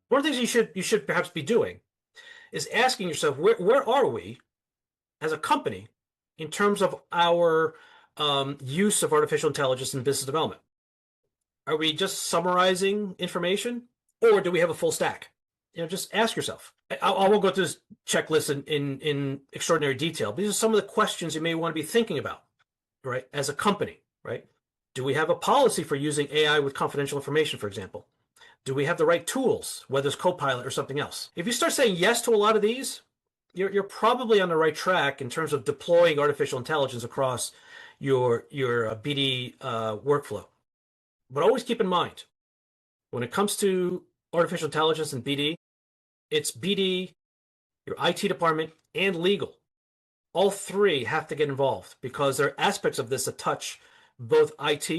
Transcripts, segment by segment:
One of the things you should perhaps be doing is asking yourself, where are we as a company in terms of our use of artificial intelligence in business development? Are we just summarizing information, or do we have a full stack? Just ask yourself. I won't go through this checklist in extraordinary detail. These are some of the questions you may want to be thinking about, right? As a company, right? Do we have a policy for using AI with confidential information, for example? Do we have the right tools, whether it's Copilot or something else? If you start saying yes to a lot of these, you're probably on the right track in terms of deploying artificial intelligence across your BD workflow. But always keep in mind, when it comes to artificial intelligence and BD, it's BD, your IT department, and legal. All three have to get involved because there are aspects of this that touch both IT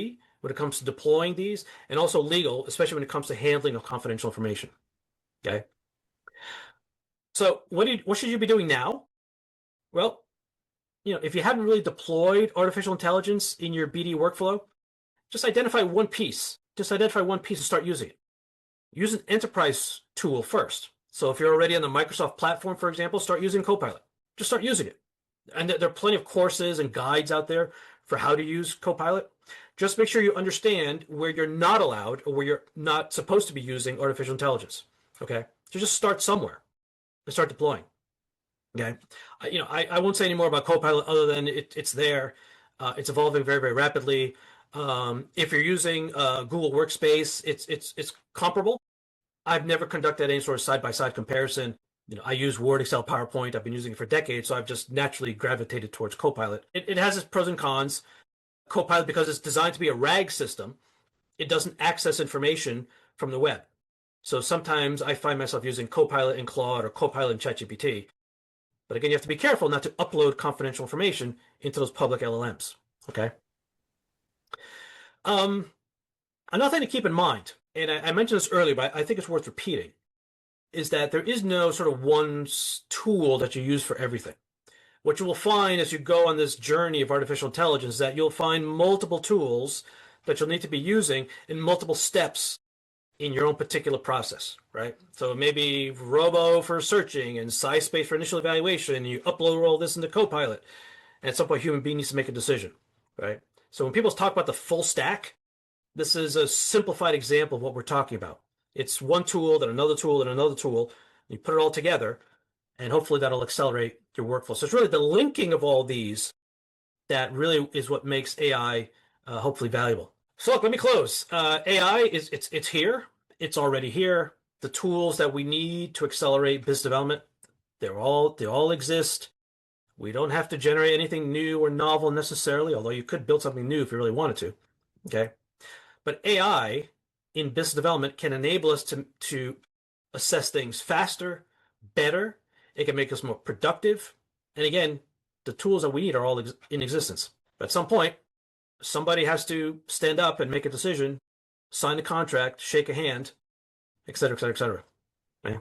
when it comes to deploying these and also legal, especially when it comes to handling of confidential information. Okay. So what should you be doing now? Well, if you haven't really deployed artificial intelligence in your BD workflow, just identify one piece. Just identify one piece and start using it. Use an enterprise tool first. So if you're already on the Microsoft platform, for example, start using Copilot. Just start using it. And there are plenty of courses and guides out there for how to use Copilot. Just make sure you understand where you're not allowed or where you're not supposed to be using artificial intelligence. Okay. So just start somewhere and start deploying. Okay. I won't say any more about Copilot other than it's there. It's evolving very, very rapidly. If you're using Google Workspace, it's comparable. I've never conducted any sort of side-by-side comparison. I use Word, Excel, PowerPoint. I've been using it for decades, so I've just naturally gravitated towards Copilot. It has its pros and cons. Copilot, because it's designed to be a RAG system, it doesn't access information from the web. So sometimes I find myself using Copilot in Claude or Copilot in ChatGPT. But again, you have to be careful not to upload confidential information into those public LLMs. Okay. Another thing to keep in mind, and I mentioned this earlier, but I think it's worth repeating, is that there is no sort of one tool that you use for everything. What you will find as you go on this journey of artificial intelligence is that you'll find multiple tools that you'll need to be using in multiple steps in your own particular process, right? So maybe Robo for searching and SciSpace for initial evaluation, and you upload all this into Copilot, and at some point, a human being needs to make a decision, right? So when people talk about the full stack, this is a simplified example of what we're talking about. It's one tool, then another tool, then another tool. You put it all together, and hopefully that'll accelerate your workflow. So it's really the linking of all these that really is what makes AI hopefully valuable. So look, let me close. AI it's here. It's already here. The tools that we need to accelerate business development, they all exist. We don't have to generate anything new or novel necessarily, although you could build something new if you really wanted to. Okay. But AI in business development can enable us to assess things faster, better. It can make us more productive. And again, the tools that we need are all in existence. But at some point, somebody has to stand up and make a decision, sign a contract, shake a hand, et cetera, et cetera, et cetera. Okay?